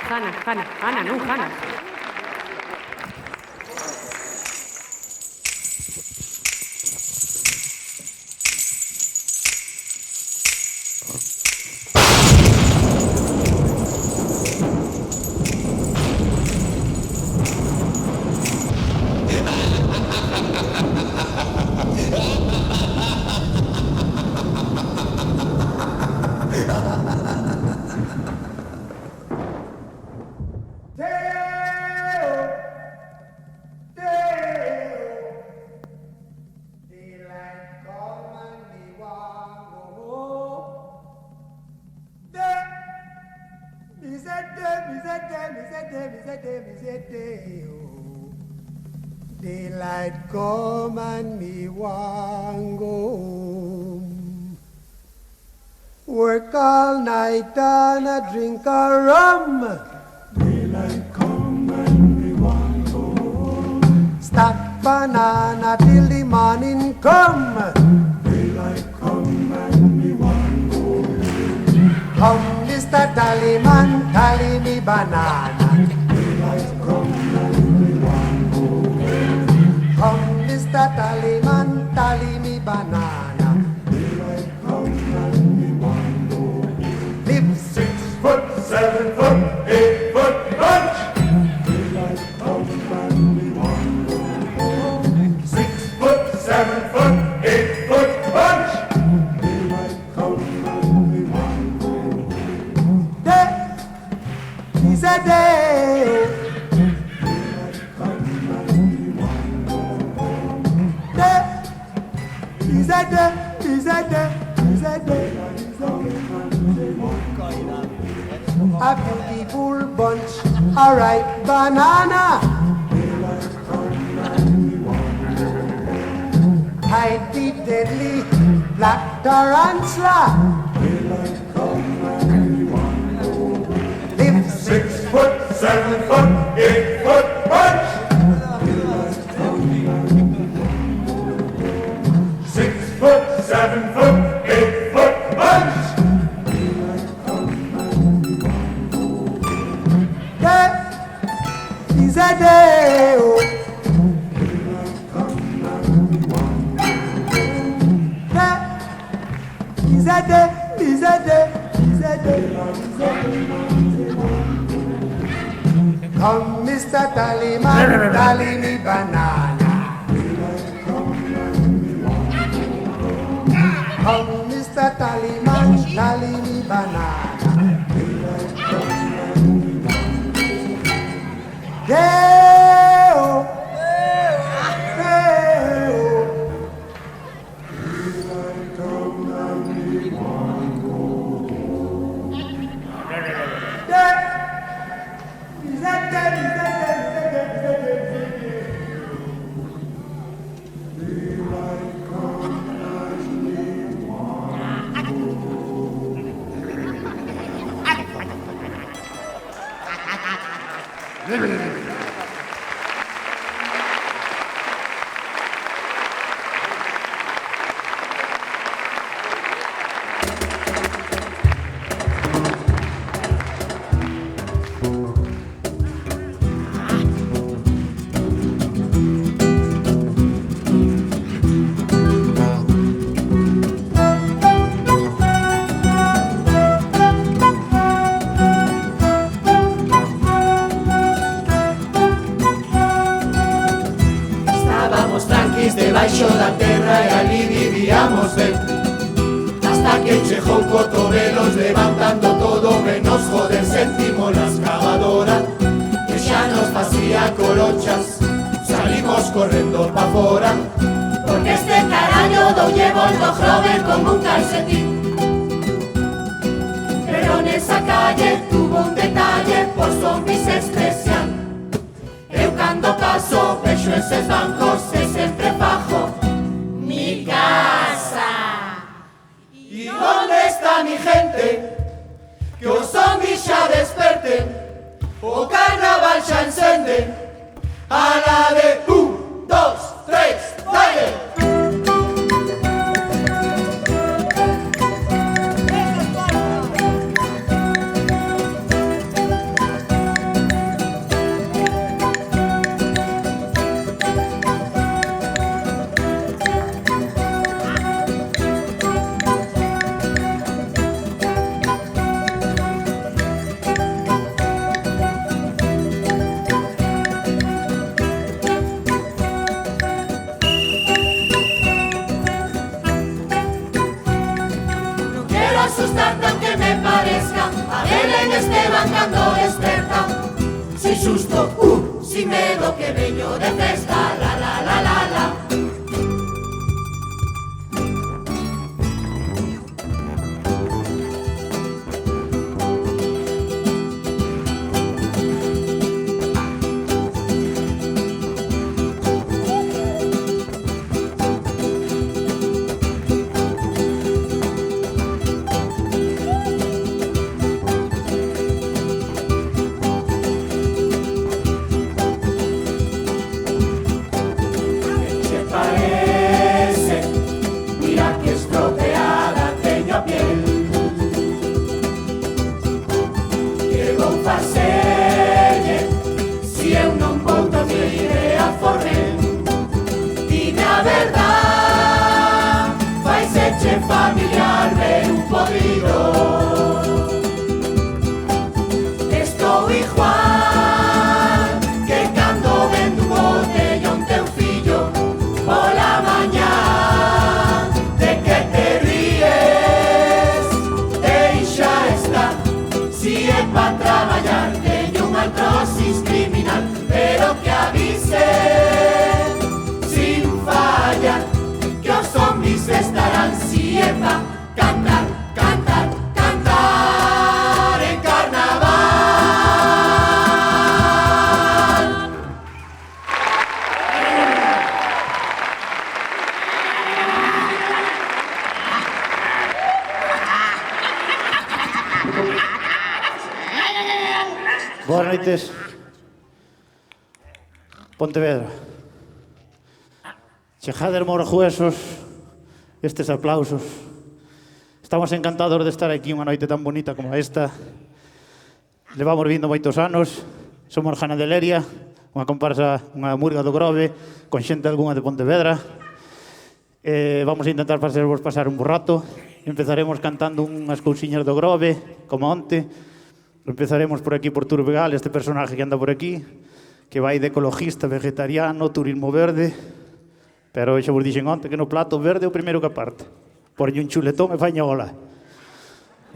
Hanna, non Hanna. Daylight come and me want go home. Work all night and a drink a rum. Daylight come and me want go home. Stack banana till the morning come. Daylight come and me want go home. Come, Mr. Tallyman, tally me banana. Daylight come and me want go home. Come, Mr. Tallyman, tally me banana. Daylight come and me want go home. Live 6 foot, 7 foot, 8 foot bunch. Daylight come and me want go home. 6 foot, 7 foot, 8 foot bunch. Daylight come and me want go home. day is a day. Daylight come and me want go home. Day is a day, is a day, is a day. A beautiful bunch, a ripe banana. Hide the deadly black tarantula. Live 6 foot, 7 foot, 8 foot bunch. 6 foot, 7 foot, 8 foot bunch. day is a day. Oh. Day is a day, is a day, is a day. Come, Mr. Tallyman, tally me banana. Come, Mr. Tallyman, tally me banana. Day-o, day-o. Day is a day, is a day, is a day, is a day, is a day. Estábamos tranquis debaixo da terra e ali vivíamos ben. Hasta que chegou cotobelos levantando todo menos joder. Sentimos la excavadora que xa nos facía corochas. Salimos correndo pa fora porque este carallo doulle volto joven como un calcetín. Pero nesa calle tuvo un detalle por zombies especial. Eu cando paso vexo eses bancos e sempre fajo mi casa. ¿Y dónde está mi gente? Que os zombies xa desperten, o carnaval xa encende. A la de 1, 2, 3, ¡dale! facelle, si eu non vou tamén iré a Forren. Dime a verdad, faiseche familiar ver un podrido. Estou igual que cando vendo un botellón teu fillo pola mañá. De que te ríes, deixa estar. Si é pa traballar teño unha artrosis criminal, pero que avise sin fallar que os zombies estarán. Si é pa cantar, cantar, cantar en carnaval. Boas noites, Pontevedra. Chegader morjuesos estes aplausos. Estamos encantados de estar aquí unha noite tan bonita como esta. Levamos vindo moitos anos. Somos Jana de Leria, unha comparsa, unha murga do Grove, con xente algunha de Pontevedra. Vamos a intentar facervos pasar un bo rato. Empezaremos cantando unhas cousiñas do Grove, como onte. Empezaremos por aquí por Turbegal, este personaje que anda por aquí, que vai de ecologista, vegetariano, turismo verde, pero xa vos dixen onte que no plato verde é o primeiro que aparte. Porlle un chuletón e faña ola.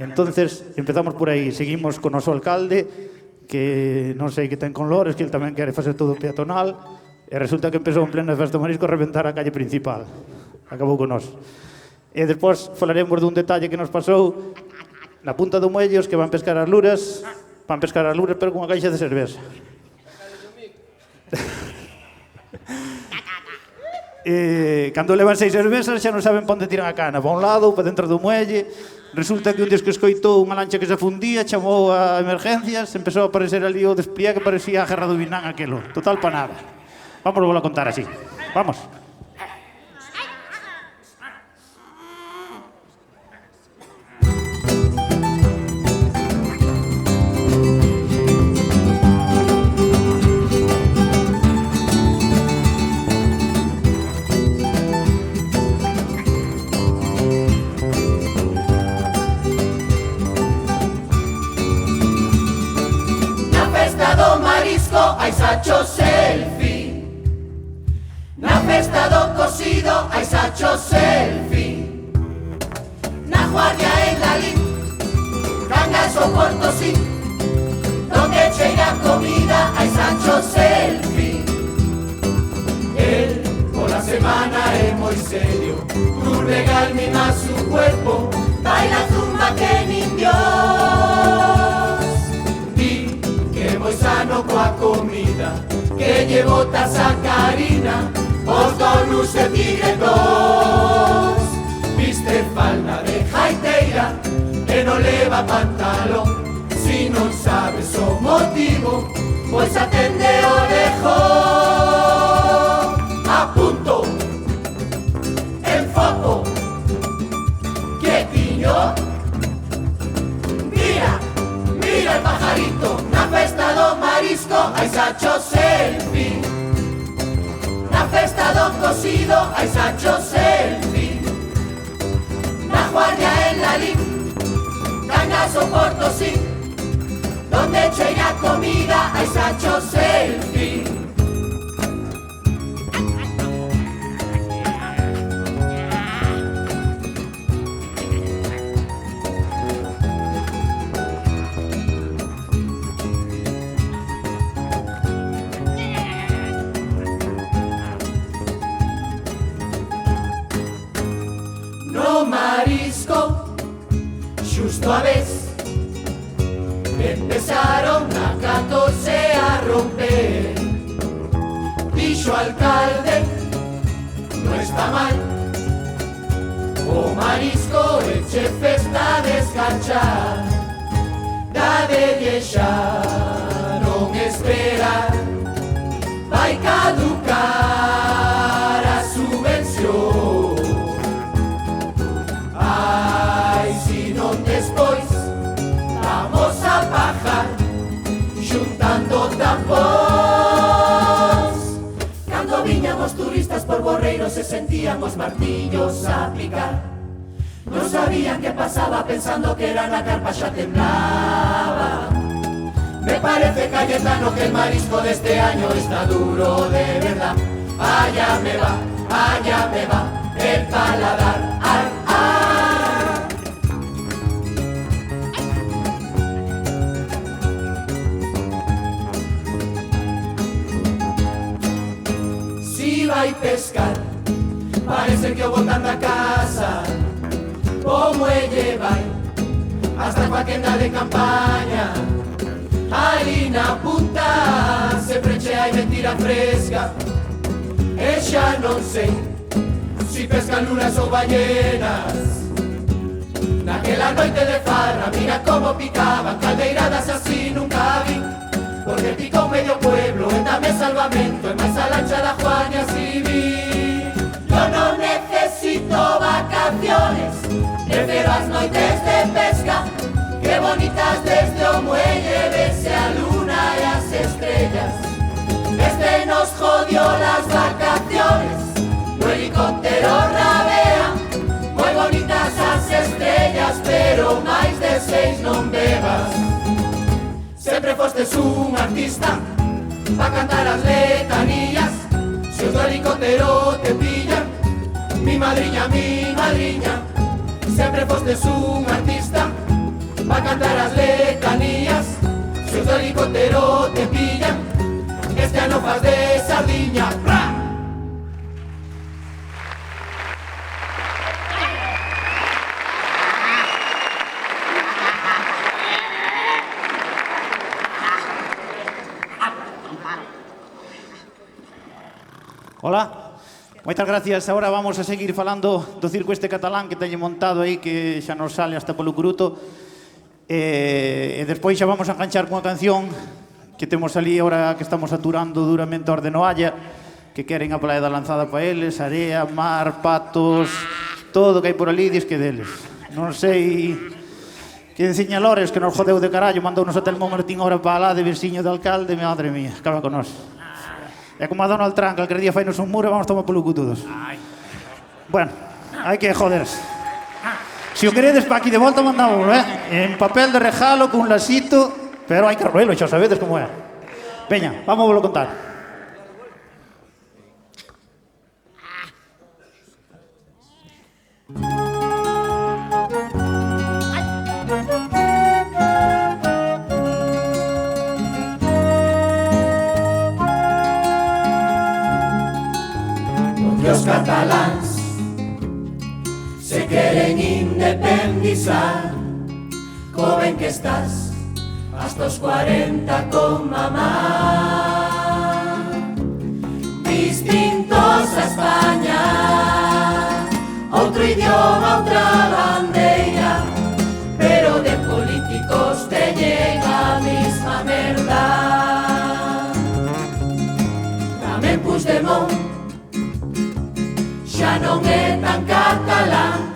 Entonces, empezamos por aí, seguimos con o noso alcalde, que non sei que ten con Lores, que ele tamén quere facer todo peatonal, e resulta que empezou en plena festa do marisco a reventar a calle principal. Acabou con nós. E despois falaremos dun detalle que nos pasou na punta do muelle, os que van pescar as luras, pero con unha caixa de cerveza. Cando levan 6 cervezas xa non saben pa onde tiran a cana, pa un lado, pa dentro do muelle. Resulta que un dios que escoitou unha lancha que se fundía, chamou a emergencias, empezou a aparecer ali o despliegue que parecía a Guerra do Vietnam aquelo. Total pa nada. Vamos a contar así. Vamos. Hai sacho selfie. Na festa do cocido hai sacho selfie. Na guardia en Lalín, Cangas o Porto sí. Donde cheira comida hai sacho selfie. Él por la semana é moi serio. Turbegal mima su cuerpo, baila zumba que nin Dios. Di que moi sano coa comida, que lle botas a Karina, os donus e tigretos. Viste falda de jaiteira e non leva pantalón. Si non sabes o motivo, pois atende o dejo. A punto, en foco, quietiño. Mira, mira el pajarito, na festa do marisco hai sacho selfie. Na festa do cocido hai sacho selfie. Na guardia en Lalín, Cangas o Porto sí. Donde cheira comida hai sacho selfie. No marisco, xusto a vez empezaron a 14 a romper. Dixo alcalde, no está mal. O marisco eche festa a descanchar. Dadelle xa non esperar. Vai caducar a subvención. Ai, si non despois vamos a pajar por borreiro se sentían os martillos a picar. Non sabían que pasaba pensando que era na carpa xa temblaba. Me parece, Cayetano, que el marisco de este año está duro de verdad. Allá me va el paladar. Ar, ar. Si vai pescar, parece que o botan da casa. O muelle vai hasta coa quenda de campaña. Ali na punta se frechea e mentira fresca. E xa non sei si pescan lunas ou ballenas. Naquela noite de farra, mira como picaban, caldeiradas así nunca vi. Porque picou medio pueblo, e tamén salvamento, e máis a lancha da Juaña Civil. Yo non necesito vacaciones, prefiero as noites de pesca. Qué bonitas desde o muelle vese a luna e as estrellas. Este nos jodió las vacaciones, no helicóptero rabea. Moi bonitas as estrellas, pero máis de 6 non bebas. Sempre fostes un artista pa cantar as letanías. Se os do helicóptero te pillan, mi madriña, sempre fostes un artista pa cantar as letanías. Se os do helicóptero te pillan, este ano faz de sardiña. ¡Pra! Hola, moitas gracias. Ahora vamos a seguir falando do circo este catalán que teño montado aí, que xa nos sale hasta polo curuto. E despois xa vamos a enganchar cunha canción que temos ali ahora que estamos aturando duramente a Orde Noalla, que queren a Praia da Lanzada para eles, area, mar, patos, todo que hai por ali, dis que deles. Non sei que enciña Lores, que nos jodeu de carallo, mandounos a Telmo Martín ahora para lá de veciño de alcalde, madre mía, acaba con nós. É como a Donald Trump, calquer día fainos un muro e vamos tomar polo cu todos. Bueno, hai que joderse. Se o queredes pa aquí de volta, mandámoslo, en papel de regalo, cun lasito, pero hai que roelo, xa sabedes como é. Veña, vamos a contar. Os cataláns se queren independizar. Joven que estás hasta os 40 con mamá. Distintos a España, outro idioma, outra bandeira, pero de políticos teñen a mesma merda. Tamén Puigdemont xa non é tan catalán,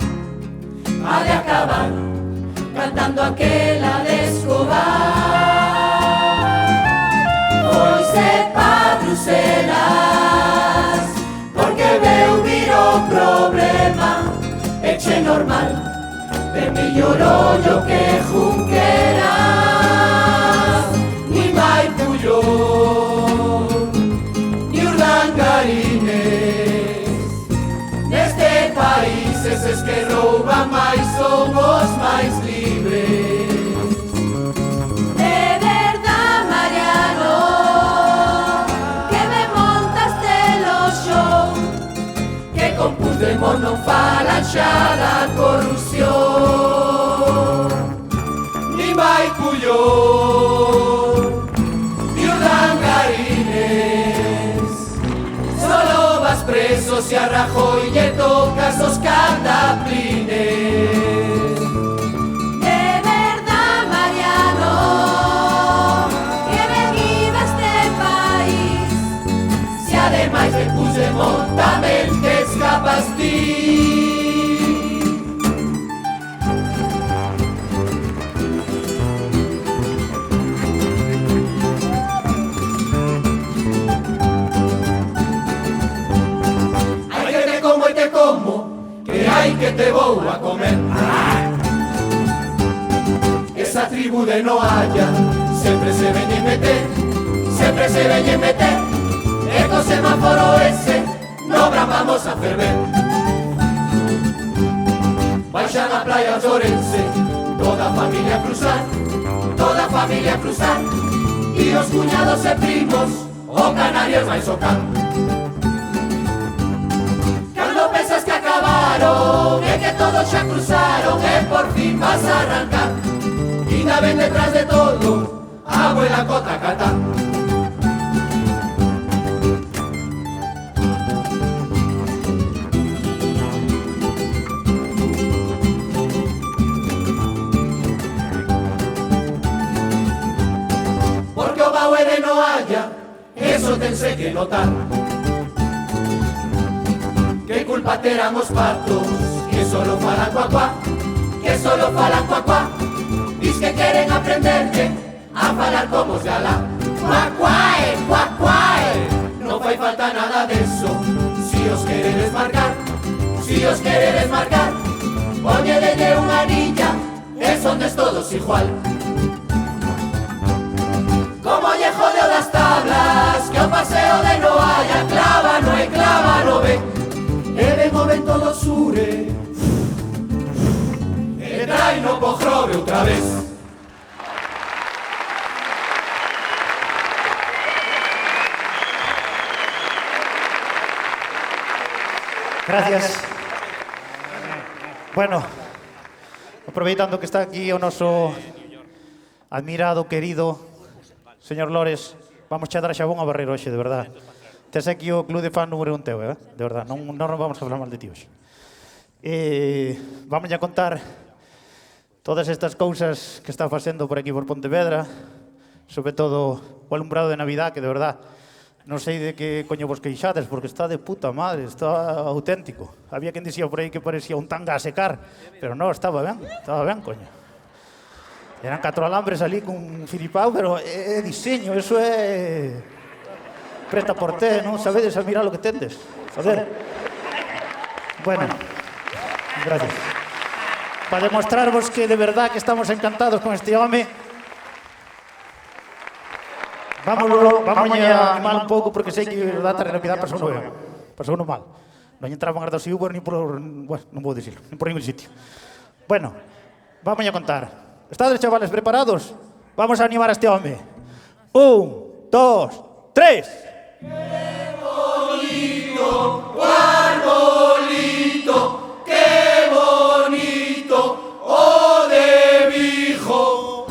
ha de acabar cantando aquela de Escobar. Foise pa Bruselas porque veu vir o problema. Eche normal, de mellor ollo que Junqueras. Ni vai Puyol, ni Urdangarines. Neste país eses que rouban máis son os máis libres. De verdad, Mariano, que me montaste los show, que con Puigdemont non falan xa da corrupción. Ni vai Puyol, ni Urdangarines, solo vas preso si a Rajoy lle tocas os cataplines. De verdad, Mariano, que ben viva este país, si ademais de Puigdemont tamén te escapas ti. onde vou a comer. Esa tribu de Noalla sempre se veñen meter, sempre se veñen meter, e co semáforo ese nobran vamos a ferver. Baixan a praia de Ourense, toda a familia a cruzar, toda a familia a cruzar, e os cuñados e primos, o Canarias máis o can. Cando pensas que acabaron, e que todos xa cruzaron, e por fin vas a arrancar, ainda ven detrás de todo a abuela Cota Catá. Porque o Baue de Noalla, eso tense que notar. Que culpa terán os patos, que solo falan cuacuá, que solo falan cuacuá. Dis que queren aprenderlle a falar como os de alá. Cuacuae, cuacuae, non fai falta nada deso. Si os queredes marcar, si os queredes marcar, poñedelle unha anilla, e sondes todos igual. Como lle jodeo das tablas, que o paseo de Noalla clávano e clávano ve, e ven o vento do sure, e traino po jrobe outra vez. Gracias. Bueno, aproveitando que está aquí o noso admirado, querido señor Lores, vamos a dar a xabón a barrer hoxe, de verdad. Tes aquí o club de fan número 1 teu, de verdad, non vamos a falar mal de ti hoxe. Vamos a contar todas estas cousas que está facendo por aquí por Pontevedra, sobre todo o alumbrado de Navidad, que de verdad non sei de que coño vos queixades, porque está de puta madre, está auténtico. Había quen dicía por aí que parecía un tanga a secar, pero non, estaba ben, coño. Eran 4 alambres ali con un filipao, pero é diseño, eso é preta por té, non sabedes a mirar o que tendes. Joder. Bueno, gracias. Para demostrarvos que de verdad que estamos encantados con este home, vamos a animar un pouco, porque sei que a data de Navidad pasou no mal. Non entraban as dos Uber ni por... Bueno, non vou dicirlo, ni por ningún sitio. Bueno, vamos a contar. Estades, chavales, preparados? Vamos a animar a este home. 1, 2, 3. ¡Qué bonito, arbolito! ¡Qué bonito, oh de Vigo!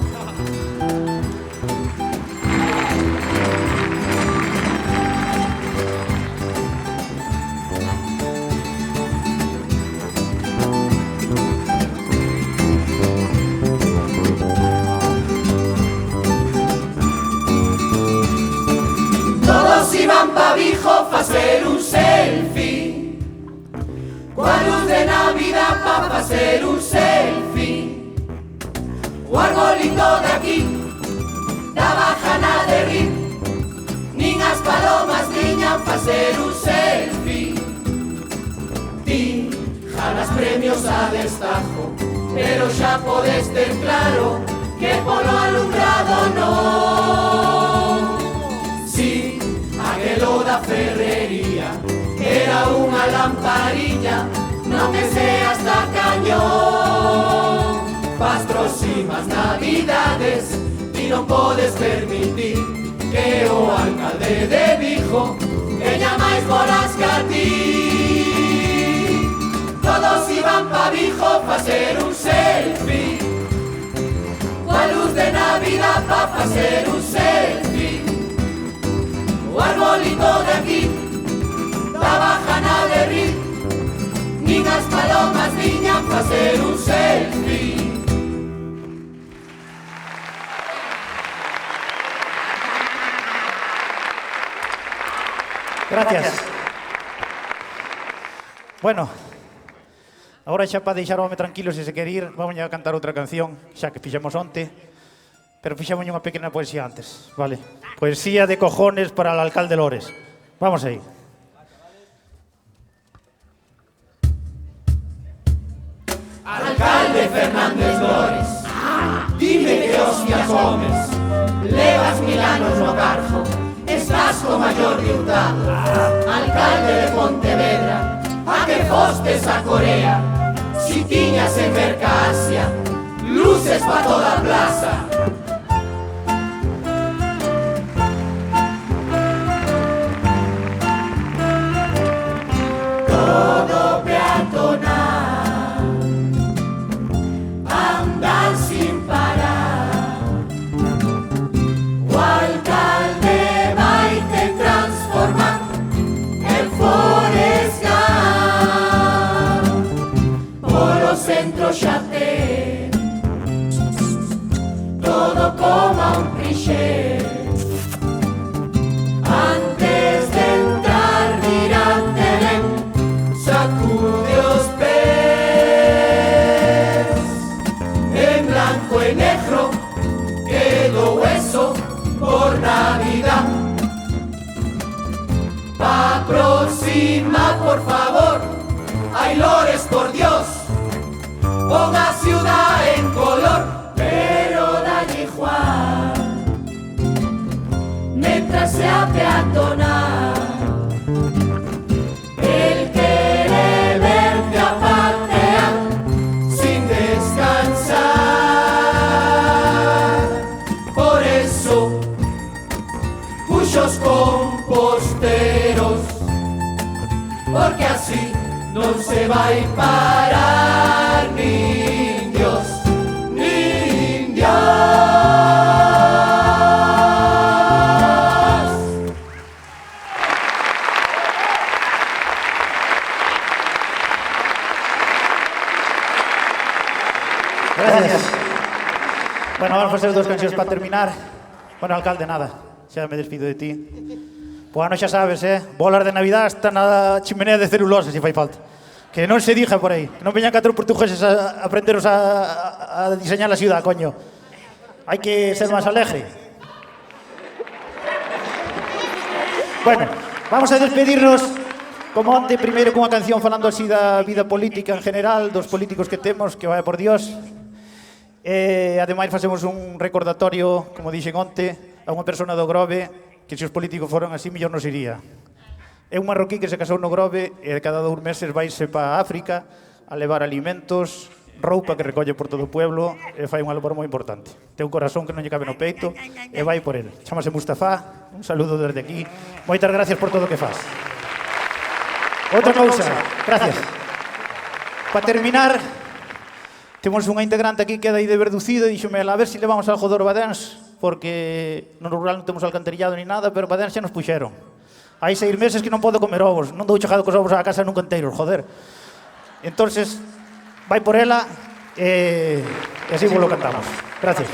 Todos iban pa Vigo facer un selfie, coa luz de Navidad pa facer un selfie. O arbolito de aquí daba jana de rir, nin as palomas viñan facer un selfie. Ti janas premios a destajo, pero xa podes ter claro que polo alumbrado non. Si, aquelo da ferrería era unha lamparilla, non que sea hasta cañón. Pas próximas navidades ti non podes permitir que o alcalde de Vigo veña máis bolas que a ti. Todos iban pa Vigo facer un selfie, coa luz de Navidad pa facer un selfie. O arbolito de aquí daba jana de rir, nin as palomas viñan facer un selfie. Gracias. Bueno, agora xa para deixar o home tranquilo, se se quer ir, vamos a cantar outra canción, xa que fixemos onte, pero fixemos unha pequena poesía antes, vale? Poesía de cojones para el alcalde Lores. Vamos aí. lores. Dime que hostia comes, levas 1000 anos no cargo, estás co maior de Hurtado, alcalde de Pontevedra, a que fostes a Corea, si tiñas en Mercasia, luces pa toda a plaza. Todo peatonal, andan sin parar. O alcalde vai te transformar en Forrest Gump. Polo centro xa ten todo como a un cliché. Antes de entrar mirante ben, sacude os pés. En blanco e negro quedou eso por Navidad. Pa próxima, por favor, hay lores, por Dios, ponga ciudad en color, pero dalle igual mientras sea peatonal. Él quiere verte a patear sin descansar. Por eso, muchos composteros, porque así no se va a parar ni Dios, ni Dios. Gracias. Bueno, vamos a hacer dos cancións para terminar. Bueno, alcalde, nada, xa me despido de ti. Pues ano xa sabes, bolas de Navidad hasta na chimenea de celulosa, se fai falta. Que non se dija por aí, que non veñan 4 portugueses a aprenderos a diseñar a ciudad, coño. Hai que ser máis alegre. Bueno, vamos a despedirnos como onte, primeiro cunha canción falando así da vida política en general, dos políticos que temos, que vaya por Dios. Ademais, facemos un recordatorio, como dixen onte, a unha persona do Grove, que se os políticos foran así, mellor nos iría. É un marroquí que se casou no Grove e cada 2 meses vaise para África a levar alimentos, roupa que recolle por todo o pueblo e fai unha labor moi importante. Ten un corazón que non lle cabe no peito e vai por el. Chámase Mustafa, un saludo desde aquí. Moitas gracias por todo o que faz. Outra cousa, gracias. Para terminar, temos unha integrante aquí que é dai de Verducido e dixome, a ver se levamos algo de Orbadens, porque no rural non temos alcantarillado ni nada, pero Badens xa nos puxeron. Hai 6 meses que non podo comer ovos, non dou chegado cos ovos á casa nunca enteiros, joder. Entonces, vai por ela e así vos lo cantamos. Gracias.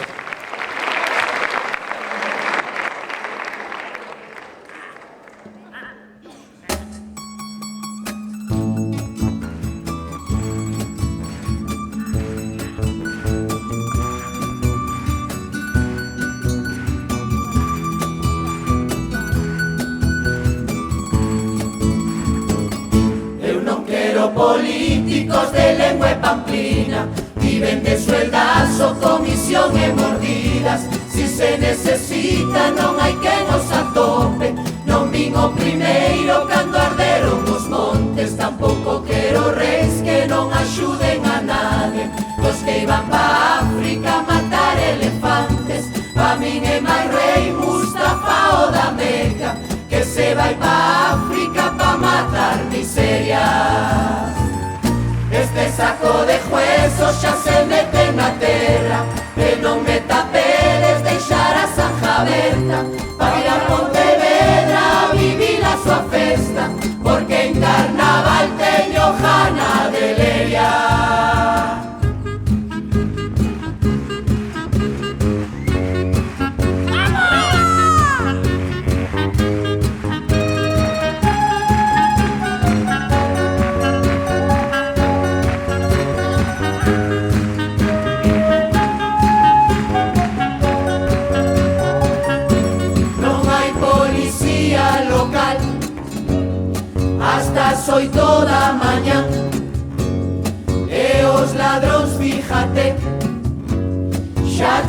Políticos de lengua e pamplina viven de sueldazo, comisión e mordidas. Si se necesita non hai quen os atope. Non vin o primeiro cando arderon os montes, tampouco quero reis que non axuden a nadie. Os que iban pa África a matar elefantes, pa min é máis rei Mustafa o da Meca, que se vai pa África pa matar miserias. Este saco de huesos xa se mete na terra, e non me tapedes deixar a zanja aberta, pa ir a Pontevedra a vivir a súa festa, porque en carnaval teño jana de leria.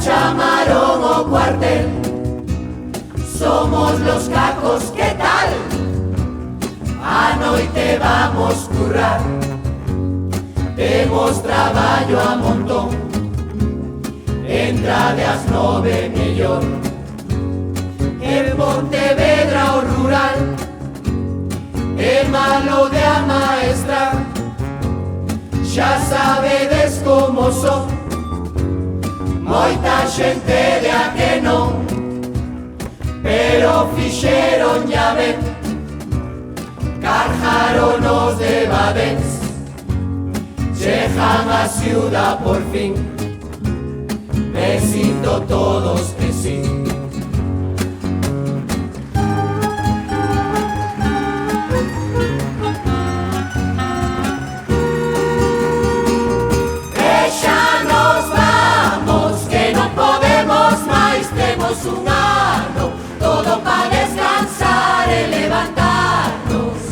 chamaron o cuartel. Somos los cacos, ¿qué tal? A noite vamos currar. Temos traballo a montón. Entra de as 9 mellor. En Pontevedra o rural é malo de a maestra. Xa sabedes como son. Moita xente de a que non, pero fixeron ya ben. Carjaronos de Badens, chegan a ciudad por fin. Besito todos que sí. E xa nos vamos, que non podemos máis, temos un ano, todo para descansar e levantarnos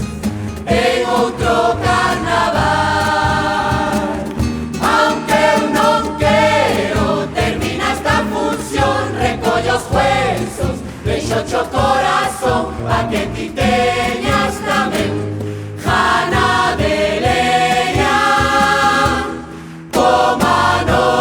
en outro carnaval. Aunque eu non quero, termina esta función, recollo os huesos, deixo o corazón, pa que ti teñas tamén gana de leña coma nos.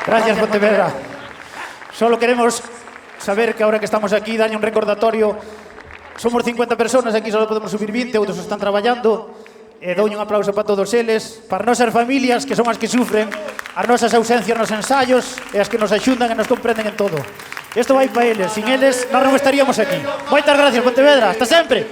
Gracias, Pontevedra. Solo queremos saber que ahora que estamos aquí, daño un recordatorio. Somos 50 personas, aquí solo podemos subir 20, outros están traballando. Doulle un aplauso para todos eles, para nosas familias, que son as que sufren, as nosas ausencias nos ensaios e as que nos axudan e nos comprenden en todo. Isto vai para eles, sin eles nós non estaríamos aquí. Moitas gracias, Pontevedra, hasta sempre.